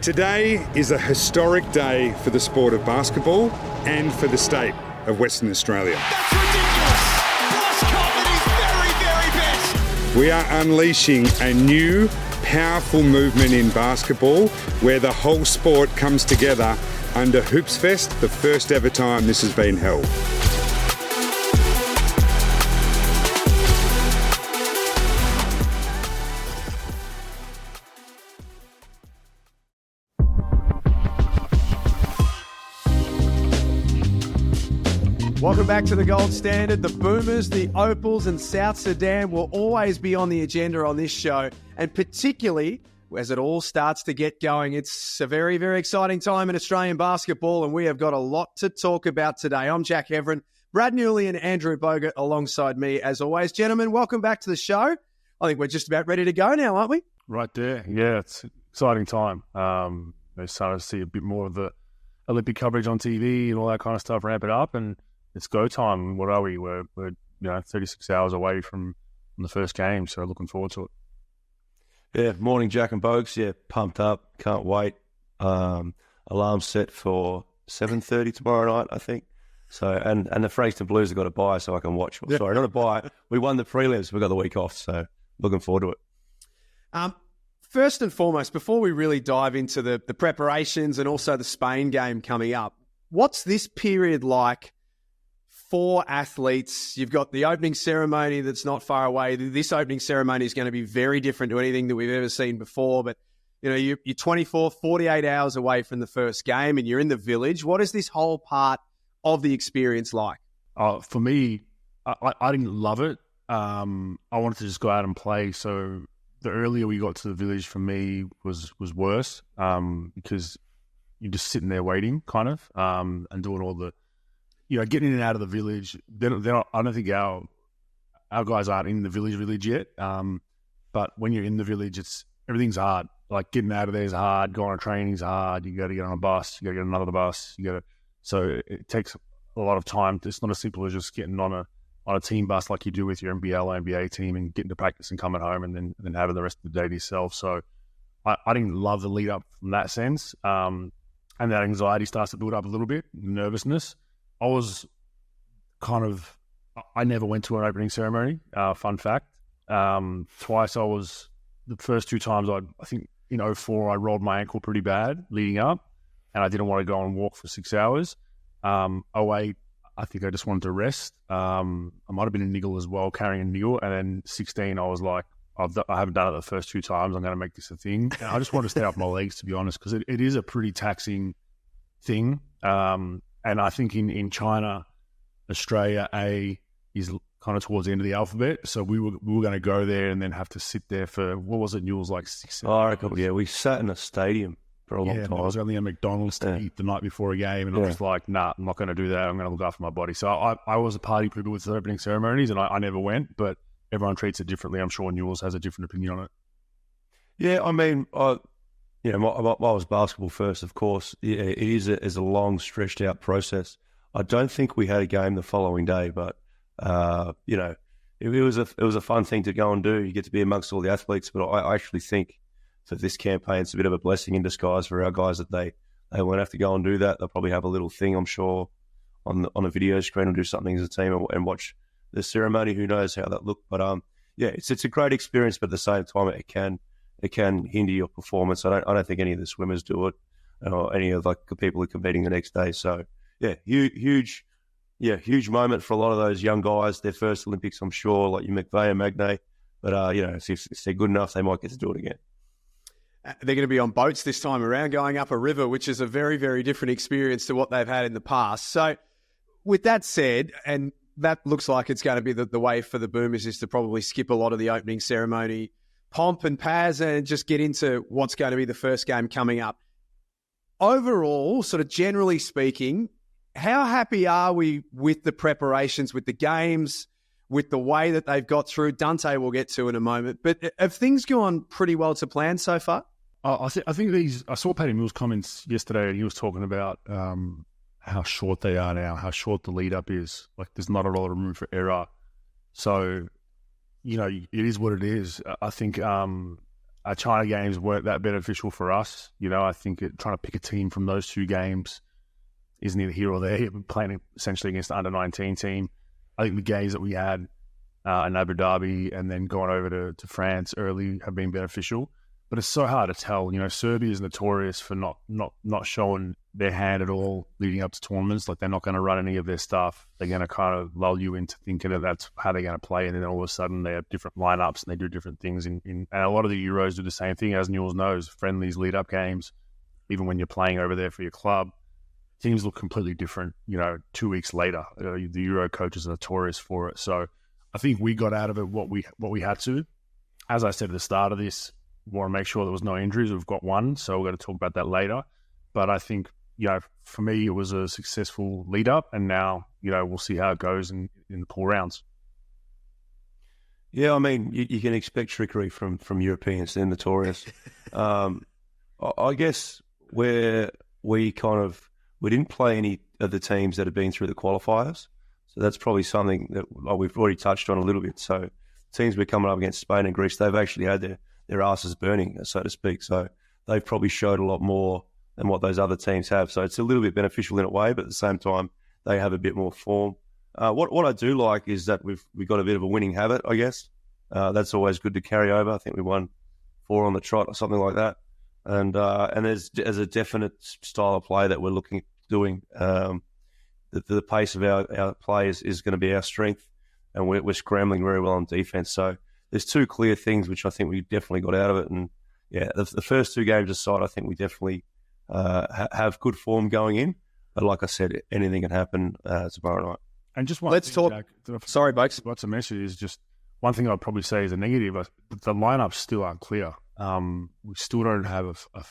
Today is a historic day for the sport of basketball and for the state of Western Australia. That's ridiculous! Westcott at his very, very best! We are unleashing a new, powerful movement in basketball where the whole sport comes together under Hoopsfest, the first ever time this has been held. Welcome back to the Gold Standard. The Boomers, the Opals and South Sudan will always be on the agenda on this show, and particularly as it all starts to get going. It's a very, very exciting time in Australian basketball, and we have got a lot to talk about today. I'm Jack Heverin, Brad Newley and Andrew Bogut alongside me as always. Gentlemen, welcome back to the show. I think we're just about ready to go now, aren't we? Right there. Yeah, it's an exciting time. We're starting to see a bit more of the Olympic coverage on TV and all that kind of stuff, ramp it up, and it's go time. What are we? We're 36 hours away from the first game, so looking forward to it. Yeah, morning, Jack and Bogues. Yeah, pumped up. Can't wait. Alarm set for 7:30 tomorrow night, I think. So, and the Frankston Blues have got a bye, so I can watch. Yeah. Sorry, not a bye. We won the prelims. We got the week off, so looking forward to it. First and foremost, before we really dive into the preparations and also the Spain game coming up, what's this period like for athletes? You've got the opening ceremony that's not far away. This opening ceremony is going to be very different to anything that we've ever seen before. But, you're 24, 48 hours away from the first game and you're in the village. What is this whole part of the experience like? For me, I didn't love it. I wanted to just go out and play. So the earlier we got to the village for me was worse because you're just sitting there waiting kind of and doing all the, getting in and out of the village. They're not, I don't think our guys aren't in the village yet. But when you're in the village, everything's hard. Like getting out of there is hard. Going on training is hard. You got to get on a bus. You got to get another bus. So it takes a lot of time. It's not as simple as just getting on a team bus like you do with your NBL or NBA team and getting to practice and coming home and then having the rest of the day to yourself. So I didn't love the lead up from that sense. And that anxiety starts to build up a little bit, nervousness. I never went to an opening ceremony, fun fact. Twice the first two times I think in 2004 I rolled my ankle pretty bad leading up and I didn't want to go and walk for 6 hours. 2008, I think I just wanted to rest. I might have been a niggle as well, carrying a niggle. And then 2016, I was like, I haven't done it the first two times. I'm going to make this a thing. And I just want to stay off my legs, to be honest, because it is a pretty taxing thing. And I think in China, Australia A is kind of towards the end of the alphabet. So we were going to go there and then have to sit there for, what was it, Newell's, like 6 hours? Yeah, we sat in a stadium for a long time. I was only at McDonald's to eat the night before a game. And I was like, nah, I'm not going to do that. I'm going to look after my body. So I was a party pooper with the opening ceremonies and I never went, but everyone treats it differently. I'm sure Newell's has a different opinion on it. Yeah, I mean, mine was basketball first, of course. Yeah, it is a long, stretched out process. I don't think we had a game the following day, but it was a fun thing to go and do. You get to be amongst all the athletes, but I actually think that this campaign's a bit of a blessing in disguise for our guys that they won't have to go and do that. They'll probably have a little thing, I'm sure, on a video screen or do something as a team and watch the ceremony. Who knows how that looked? But it's a great experience, but at the same time, it can hinder your performance. I don't think any of the swimmers do it, or any of the people who are competing the next day. So yeah, huge moment for a lot of those young guys. Their first Olympics, I'm sure, like you McVeigh and Magnay. But if they're good enough, they might get to do it again. They're going to be on boats this time around, going up a river, which is a very, very different experience to what they've had in the past. So with that said, and that looks like it's going to be the way for the Boomers is to probably skip a lot of the opening ceremony pomp and paz and just get into what's going to be the first game coming up. Overall, sort of generally speaking, how happy are we with the preparations, with the games, with the way that they've got through? Dante we'll get to in a moment. But have things gone pretty well to plan so far? I think I saw Paddy Mills' comments yesterday and he was talking about how short they are now, how short the lead up is. Like there's not a lot of room for error. So, it is what it is. I think China games weren't that beneficial for us. I think trying to pick a team from those two games is neither here or there. We're playing essentially against the under-19 team. I think the games that we had in Abu Dhabi and then going over to France early have been beneficial. But it's so hard to tell. Serbia is notorious for not showing their hand at all leading up to tournaments. Like, they're not going to run any of their stuff. They're going to kind of lull you into thinking that that's how they're going to play, and then all of a sudden they have different lineups and they do different things. And a lot of the Euros do the same thing, as Newell knows. Friendlies, lead-up games, even when you're playing over there for your club, teams look completely different. 2 weeks later, the Euro coaches are notorious for it. So I think we got out of it what we had to. As I said at the start of this, we want to make sure there was no injuries. We've got one, so we're going to talk about that later. But I think, for me, it was a successful lead up, and now, we'll see how it goes in the pool rounds. Yeah, I mean, you can expect trickery from Europeans. They're notorious. I guess we didn't play any of the teams that have been through the qualifiers. So that's probably something that we've already touched on a little bit. So teams we're coming up against, Spain and Greece, they've actually had their asses burning, so to speak. So they've probably showed a lot more than what those other teams have. So it's a little bit beneficial in a way, but at the same time, they have a bit more form. What I do like is that we've got a bit of a winning habit, I guess. That's always good to carry over. I think we won 4 on the trot or something like that. And there's a definite style of play that we're looking at doing. The pace of our play is going to be our strength, and we're scrambling very well on defense. So there's 2 clear things which I think we definitely got out of it. And yeah, the first 2 games aside, I think we definitely have good form going in. But like I said, anything can happen tomorrow night. And just let's talk. Sorry, Bakes. What's a message is just one thing I'd probably say is a negative. The lineups still aren't clear. We still don't have a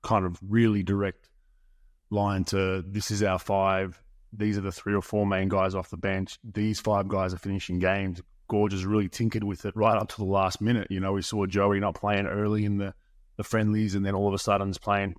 kind of really direct line to this is our 5. These are the 3 or 4 main guys off the bench. These 5 guys are finishing games. Gorge has really tinkered with it right up to the last minute. We saw Joey not playing early in the friendlies, and then all of a sudden is playing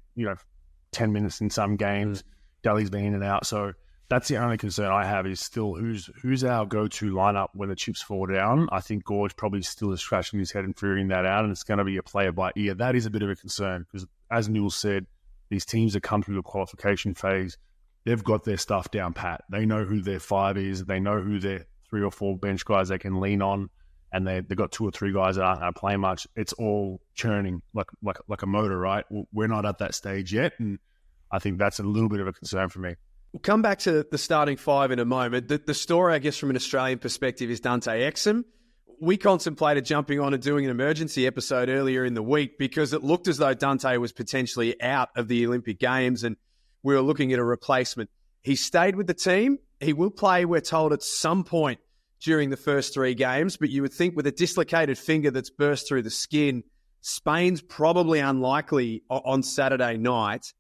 10 minutes in some games. Daly's been in and out. So that's the only concern I have is still who's our go-to lineup when the chips fall down. I think Gorge probably still is scratching his head and figuring that out, and it's going to be a player by ear. That is a bit of a concern because, as Newell said, these teams that come through the qualification phase, they've got their stuff down pat. They know who their 5 is. They know who their 3 or 4 bench guys they can lean on, and they've got 2 or 3 guys that aren't going to play much. It's all churning like a motor, right? We're not at that stage yet, and I think that's a little bit of a concern for me. We'll come back to the starting 5 in a moment. The story, I guess, from an Australian perspective is Dante Exum. We contemplated jumping on and doing an emergency episode earlier in the week because it looked as though Dante was potentially out of the Olympic Games and we were looking at a replacement. He stayed with the team. He will play, we're told, at some point during the first 3 games, but you would think with a dislocated finger that's burst through the skin, Spain's probably unlikely on Saturday night.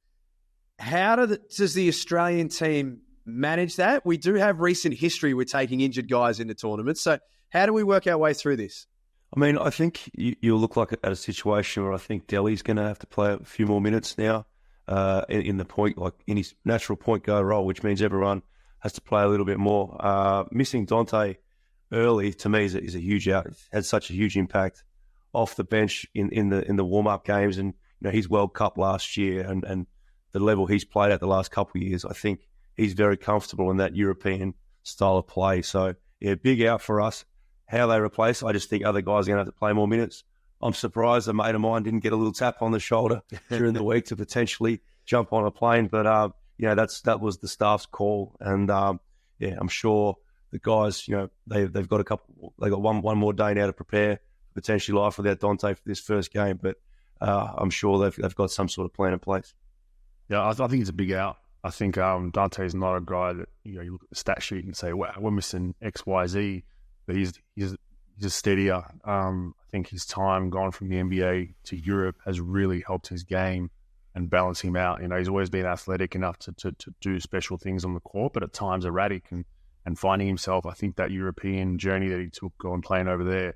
How does the Australian team manage that? We do have recent history with taking injured guys into tournaments, so how do we work our way through this? I mean, I think you'll look like at a situation where I think Delhi's going to have to play a few more minutes now in the point, like in his natural point guard role, which means everyone has to play a little bit more. Missing Dante early to me is a huge out. It had such a huge impact off the bench in the warm up games, and his World Cup last year and the level he's played at the last couple of years. I think he's very comfortable in that European style of play. So yeah, big out for us. How they replace, I just think other guys are going to have to play more minutes. I'm surprised a mate of mine didn't get a little tap on the shoulder during the week to potentially jump on a plane. But, that was the staff's call. And, I'm sure the guys, they've got they got one more day now to prepare potentially life without Dante for this first game. But I'm sure they've got some sort of plan in place. Yeah, I think it's a big out. I think Dante's not a guy that, you look at the stat sheet and say, wow, we're missing X, Y, Z. But he's a steadier. I think his time gone from the NBA to Europe has really helped his game and balance him out. He's always been athletic enough to do special things on the court, but at times erratic and finding himself. I think that European journey that he took going playing over there,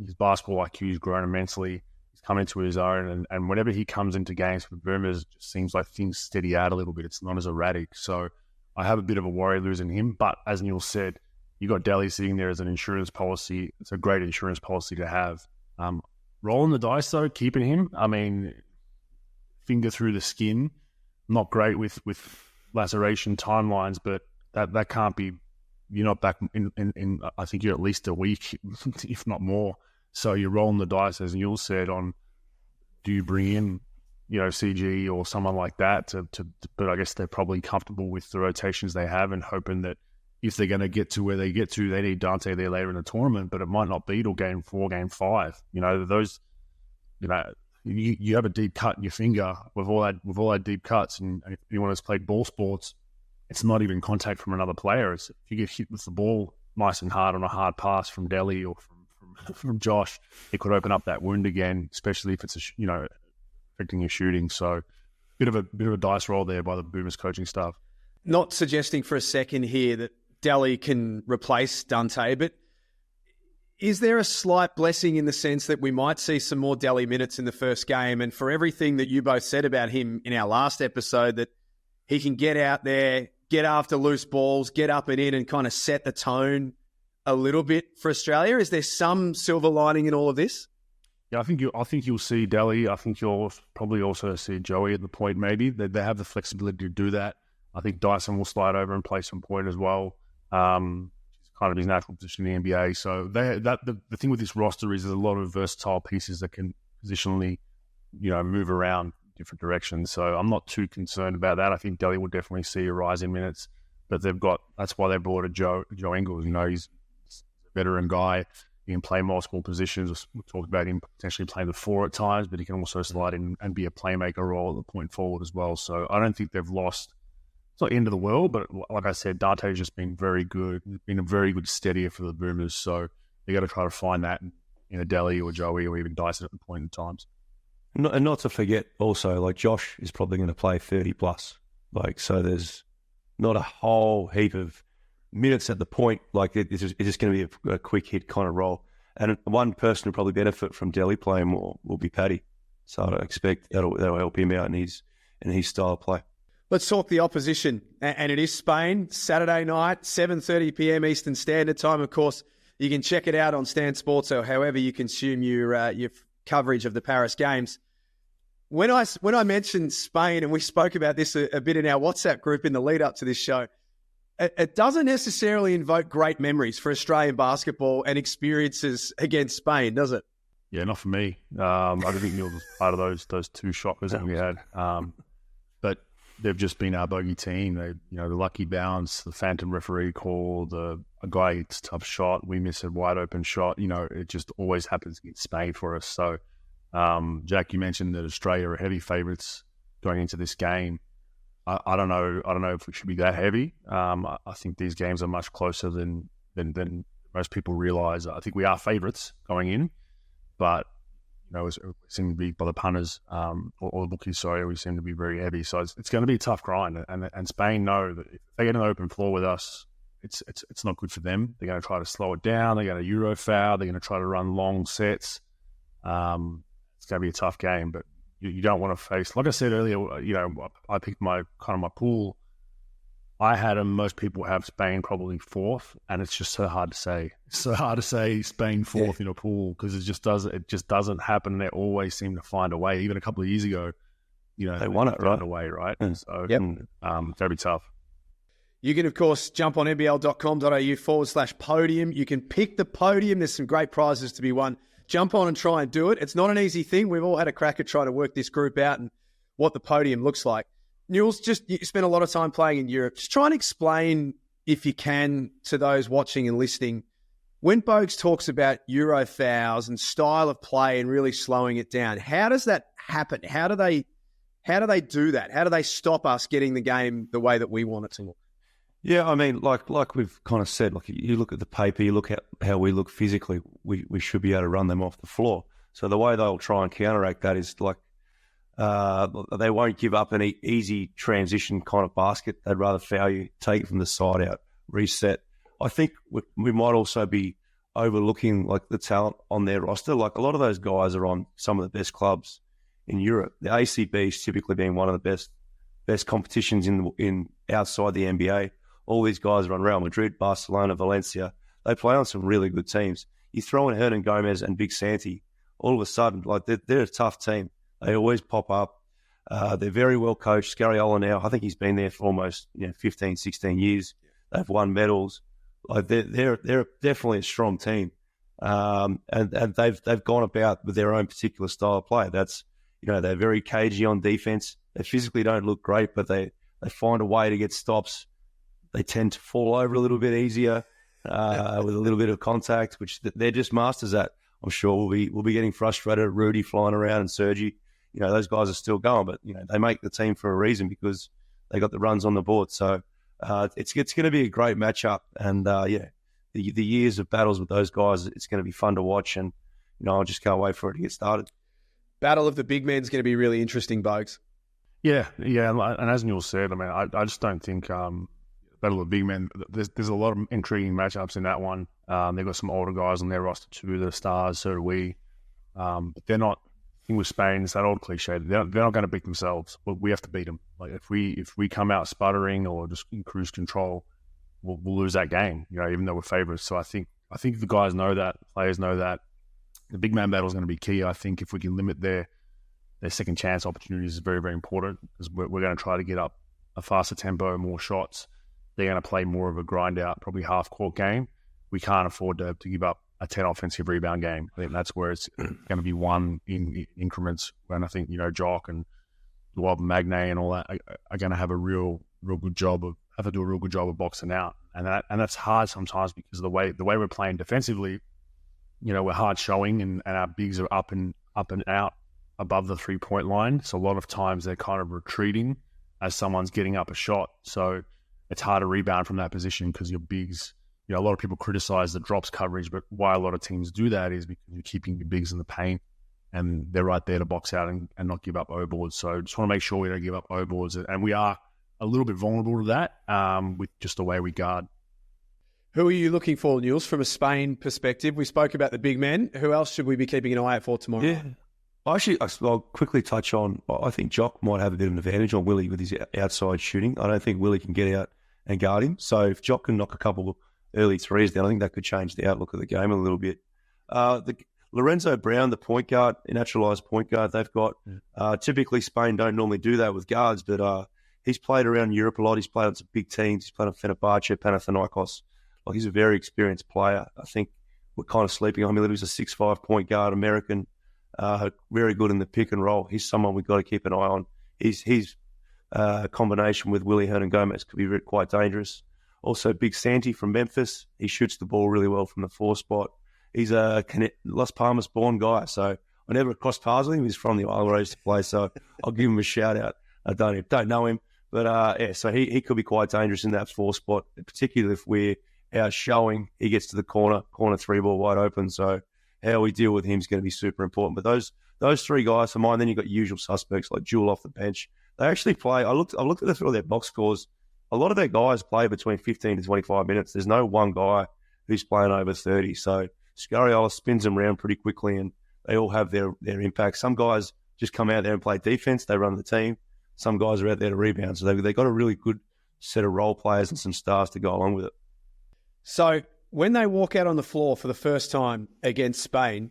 his basketball IQ has grown immensely. He's come into his own, and whenever he comes into games for the Boomers, it just seems like things steady out a little bit. It's not as erratic. So I have a bit of a worry losing him, but as Newell said, you got Delhi sitting there as an insurance policy. It's a great insurance policy to have. rolling the dice though, keeping him. I mean, finger through the skin, not great with laceration timelines, but that can't be. You're not back in I think you're at least a week, if not more. So you're rolling the dice, as Newell said, on do you bring in, CG or someone like that but I guess they're probably comfortable with the rotations they have and hoping that if they're going to get to where they get to, they need Dante there later in the tournament, but it might not be till game 4, game 5. You have a deep cut in your finger with all that deep cuts, and if anyone has played ball sports, it's not even contact from another player. It's if you get hit with the ball nice and hard on a hard pass from Delhi or from Josh, it could open up that wound again, especially if it's affecting your shooting. So, bit of a dice roll there by the Boomers coaching staff. Not suggesting for a second here that Delhi can replace Dante, but is there a slight blessing in the sense that we might see some more Delhi minutes in the first game? And for everything that you both said about him in our last episode, that he can get out there, get after loose balls, get up and in and kind of set the tone a little bit for Australia. Is there some silver lining in all of this? Yeah, I think you'll see Delhi. I think you'll probably also see Joey at the point. Maybe they have the flexibility to do that. I think Dyson will slide over and play some point as well. It's kind of his natural position in the NBA. So the thing with this roster is there's a lot of versatile pieces that can positionally, move around different directions. So I'm not too concerned about that. I think Delhi will definitely see a rise in minutes, but that's why they brought a Joe Ingles. He's a veteran guy. He can play multiple positions. We talked about him potentially playing the 4 at times, but he can also slide in and be a playmaker role at the point forward as well. So I don't think they've lost. It's not the end of the world, but like I said, Dante's just been very good. He's been a very good steadier for the Boomers. So they got to try to find that in a Delhi or Joey or even Dyson at the point in times. And not to forget also, like Josh is probably going to play 30 plus. So there's not a whole heap of minutes at the point. It's just going to be a quick hit kind of role. And one person who probably benefit from Delhi playing more will be Paddy. So I expect that'll help him out in his style of play. Let's talk the opposition. And it is Spain, Saturday night, 7:30 p.m. Eastern Standard Time. Of course, you can check it out on Stan Sports or however you consume your coverage of the Paris Games. When I mentioned Spain, and we spoke about this a bit in our WhatsApp group in the lead up to this show, it doesn't necessarily invoke great memories for Australian basketball and experiences against Spain, does it? Yeah, not for me. I don't think Neil was part of those 2 shockers that we had. But they've just been our bogey team. They, the lucky bounce, the phantom referee call, a guy hits a tough shot, we miss a wide open shot. It just always happens against Spain for us. So, Jack, you mentioned that Australia are heavy favourites going into this game. I don't know if we should be that heavy. I think these games are much closer than most people realise. I think we are favourites going in, but we seem to be, by the punters or the bookies, we seem to be very heavy. So it's going to be a tough grind. And Spain know that if they get an open floor with us, it's not good for them. They're going to try to slow it down. They're going to Euro foul. They're going to try to run long sets. It's going to be a tough game, but you don't want to face, like I said earlier, I picked my pool. I had most people have Spain probably 4th, and it's just so hard to say. It's so hard to say Spain 4th in a pool because it just doesn't happen. They always seem to find a way. Even a couple of years ago, they won it, right? Away, right? So yep. It's going to be tough. You can, of course, jump on nbl.com.au/podium. You can pick the podium. There's some great prizes to be won. Jump on and try and do it. It's not an easy thing. We've all had a crack at trying to work this group out and what the podium looks like. Newell's, you spent a lot of time playing in Europe. Just try and explain, if you can, to those watching and listening, when Bogues talks about Euro fouls and style of play and really slowing it down, how does that happen? How do they do that? How do they stop us getting the game the way that we want it to look? Yeah, I mean, like we've kind of said, you look at the paper, you look at how we look physically, we should be able to run them off the floor. So the way they'll try and counteract that is they won't give up an easy transition kind of basket. They'd rather foul you, take it from the side out, reset. I think we might also be overlooking the talent on their roster. A lot of those guys are on some of the best clubs in Europe. The ACB is typically being one of the best competitions in outside the NBA. All these guys are on Real Madrid, Barcelona, Valencia. They play on some really good teams. You throw in Hernan Gomez and Big Santi all of a sudden, like they're a tough team. They always pop up. They're very well coached. Scariola now, I think he's been there for almost 15, 16 years. They've won medals. Like they're definitely a strong team, and they've gone about with their own particular style of play. That's they're very cagey on defense. They physically don't look great, but they find a way to get stops. They tend to fall over a little bit easier with a little bit of contact, which they're just masters at. I'm sure we'll be getting frustrated at Rudy flying around and Sergi. Those guys are still going, but they make the team for a reason because they got the runs on the board. So it's going to be a great matchup, and the years of battles with those guys, it's going to be fun to watch, and I just can't wait for it to get started. Battle of the big men is going to be really interesting, Bogues. Yeah, and as Newell said, I mean, I just don't think Battle of the Big Men. There's a lot of intriguing matchups in that one. They've got some older guys on their roster too. They're stars, so do we. But they're not. I think with Spain, it's that old cliche. They're not going to beat themselves, but we have to beat them. Like if we come out sputtering or just in cruise control, we'll lose that game. Even though we're favourites. So I think the guys know that. The players know that. The big man battle is going to be key. I think if we can limit their second chance opportunities is very, very important because we're going to try to get up a faster tempo, more shots. They're going to play more of a grind out, probably half court game. We can't afford to give up a 10 offensive rebound game. I think that's where it's going to be won in increments. When I think Jock and Lob, Magne and all that are going to have a real good job of boxing out, and that's hard sometimes because of the way we're playing defensively. We're hard showing and our bigs are up and out above the 3-point line. So a lot of times they're kind of retreating as someone's getting up a shot. So it's hard to rebound from that position because your bigs, a lot of people criticize the drops coverage, but why a lot of teams do that is because you're keeping your bigs in the paint and they're right there to box out and not give up O boards. So just want to make sure we don't give up O boards. And we are a little bit vulnerable to that with just the way we guard. Who are you looking for, Newell, from a Spain perspective? We spoke about the big men. Who else should we be keeping an eye out for tomorrow? Yeah. I'll quickly touch on, I think Jock might have a bit of an advantage on Willie with his outside shooting. I don't think Willie can get out and guard him. So if Jock can knock a couple of early threes down, I think that could change the outlook of the game a little bit. Lorenzo Brown, the point guard, naturalised point guard they've got. Typically Spain don't normally do that with guards, but he's played around Europe a lot. He's played on some big teams. He's played on Fenerbahce, Panathinaikos. Like he's a very experienced player. I think we're kind of sleeping on him. He's a 6'5" point guard, American, very good in the pick and roll. He's someone we've got to keep an eye on. His combination with Willie Hernan-Gomez could be quite dangerous. Also, Big Santi from Memphis. He shoots the ball really well from the 4 spot. He's a Las Palmas-born guy, so I never crossed paths with him. He's from the island where I used to play, so I'll give him a shout-out. I don't know him, but so he could be quite dangerous in that 4 spot, particularly if we're out showing. He gets to the corner 3 ball wide open, so how we deal with him is going to be super important. But those 3 guys for mine, then you've got usual suspects like Jewel off the bench. They actually play. I looked at all their box scores. A lot of their guys play between 15 to 25 minutes. There's no one guy who's playing over 30. So Scariola spins them around pretty quickly, and they all have their impact. Some guys just come out there and play defense. They run the team. Some guys are out there to rebound. So they've got a really good set of role players and some stars to go along with it. So when they walk out on the floor for the first time against Spain,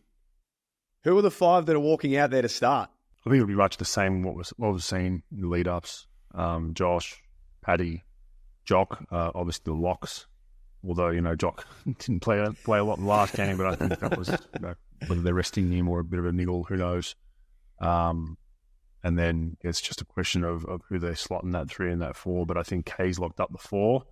who are the 5 that are walking out there to start? I think it'll be much the same what we've seen in the lead-ups. Josh, Paddy, Jock, obviously the locks. Although, Jock didn't play a lot in the last game, but I think that was whether they're resting him or a bit of a niggle, who knows. And then it's just a question of who they slot in that 3 and that 4. But I think Kay's locked up the 4.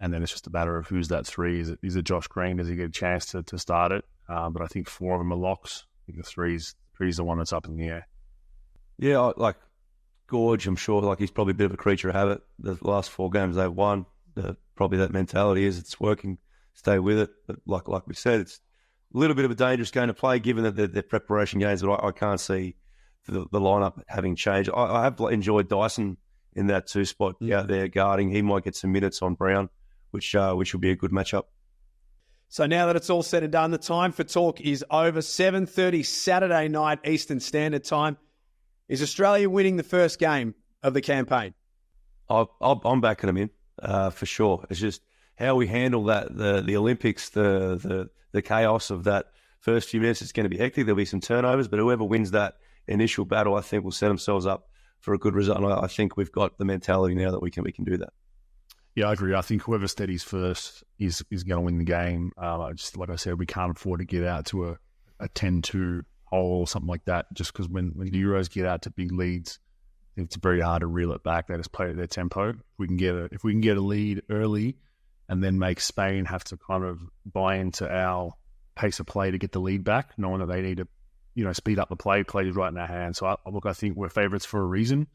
And then it's just a matter of who's that 3. Is it Josh Green? Does he get a chance to start it? But I think 4 of them are locks. I think the three's the one that's up in the air. Yeah, like Gorge, I'm sure like he's probably a bit of a creature of habit. The last 4 games they've won, probably that mentality is it's working, stay with it. But like we said, it's a little bit of a dangerous game to play given that they're preparation games, but I can't see the lineup having changed. I have enjoyed Dyson in that 2 spot out there guarding. He might get some minutes on Brown, which will be a good matchup. So now that it's all said and done, the time for talk is over. 7:30 Saturday night Eastern Standard Time. Is Australia winning the first game of the campaign? I'm backing them in for sure. It's just how we handle that, the Olympics, the chaos of that first few minutes, it's going to be hectic. There'll be some turnovers, but whoever wins that initial battle, I think, will set themselves up for a good result. And I think we've got the mentality now that we can do that. Yeah, I agree. I think whoever steadies first is going to win the game. Just like I said, we can't afford to get out to a 10-2 hole or something like that, just because when the Euros get out to big leads, it's very hard to reel it back. They just play at their tempo. If we can get a lead early and then make Spain have to kind of buy into our pace of play to get the lead back, knowing that they need to, speed up the play is right in our hands. So I think we're favourites for a reason,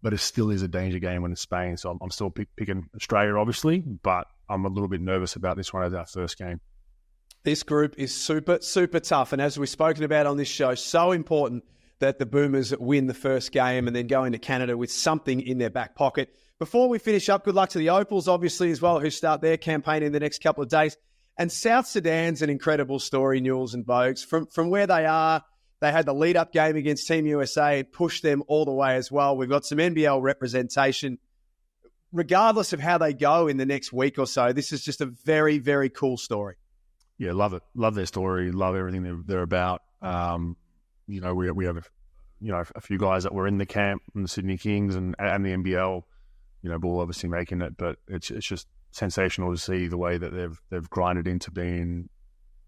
but it still is a danger game when it's Spain. So I'm still picking Australia, obviously, but I'm a little bit nervous about this one as our first game. This group is super, super tough. And as we've spoken about on this show, so important that the Boomers win the first game and then go into Canada with something in their back pocket. Before we finish up, good luck to the Opals, obviously, as well, who start their campaign in the next couple of days. And South Sudan's an incredible story, Newells and Bogues. From where they are, they had the lead-up game against Team USA and pushed them all the way as well. We've got some NBL representation. Regardless of how they go in the next week or so, this is just a very, very cool story. Yeah, love it. Love their story. Love everything they're about. We have a few guys that were in the camp from the Sydney Kings and the NBL. Ball obviously making it, but it's just sensational to see the way that they've grinded into being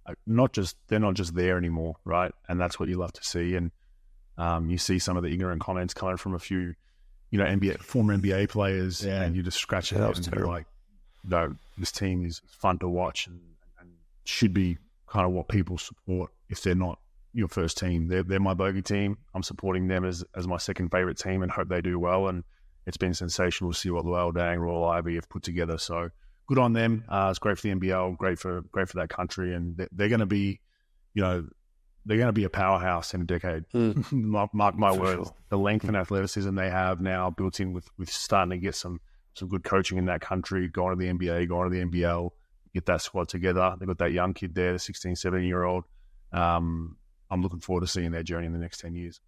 they're not just there anymore, right? And that's what you love to see. And you see some of the ignorant comments coming from a few, former NBA players, and you just scratch your head and be like, no, this team is fun to watch and should be kind of what people support if they're not your first team. They're my bogey team. I'm supporting them as my second favourite team and hope they do well. And it's been sensational to see what Luol Deng, Royal Ivy have put together. So good on them. It's great for the NBL, great for that country, and they're going to be, they're going to be a powerhouse in a decade. Mark my words. Sure. The length and athleticism they have now built in with starting to get some good coaching in that country, going to the NBA, going to the NBL, get that squad together. They've got that young kid there, the 16, 17-year-old. I'm looking forward to seeing their journey in the next 10 years.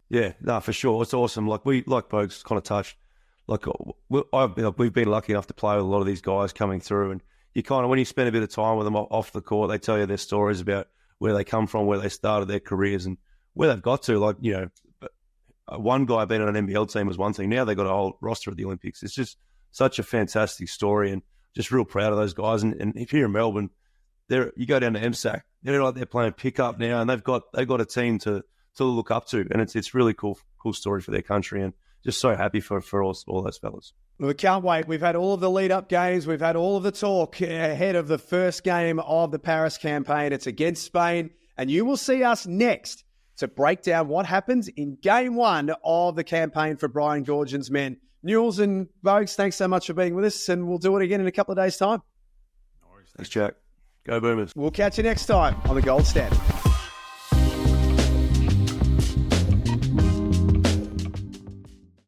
Yeah, no, for sure. It's awesome. Like Bogues kind of touched. Like we've been lucky enough to play with a lot of these guys coming through, and you kind of, when you spend a bit of time with them off the court, they tell you their stories about where they come from, where they started their careers, and where they've got to. Like, one guy being on an NBL team was one thing. Now they've got a whole roster at the Olympics. It's just such a fantastic story, and just real proud of those guys. And if you're in Melbourne, you go down to MSAC, they're playing pickup now, and they've got a team to look up to, and it's really cool story for their country, and just so happy for all those fellas. We can't wait. We've had all of the lead-up games. We've had all of the talk ahead of the first game of the Paris campaign. It's against Spain, and you will see us next to break down what happens in Game 1 of the campaign for Brian Goorjian's men. Newells and Bogues, thanks so much for being with us, and we'll do it again in a couple of days' time. Thanks, Jack. Go Boomers. We'll catch you next time on The Gold Standard.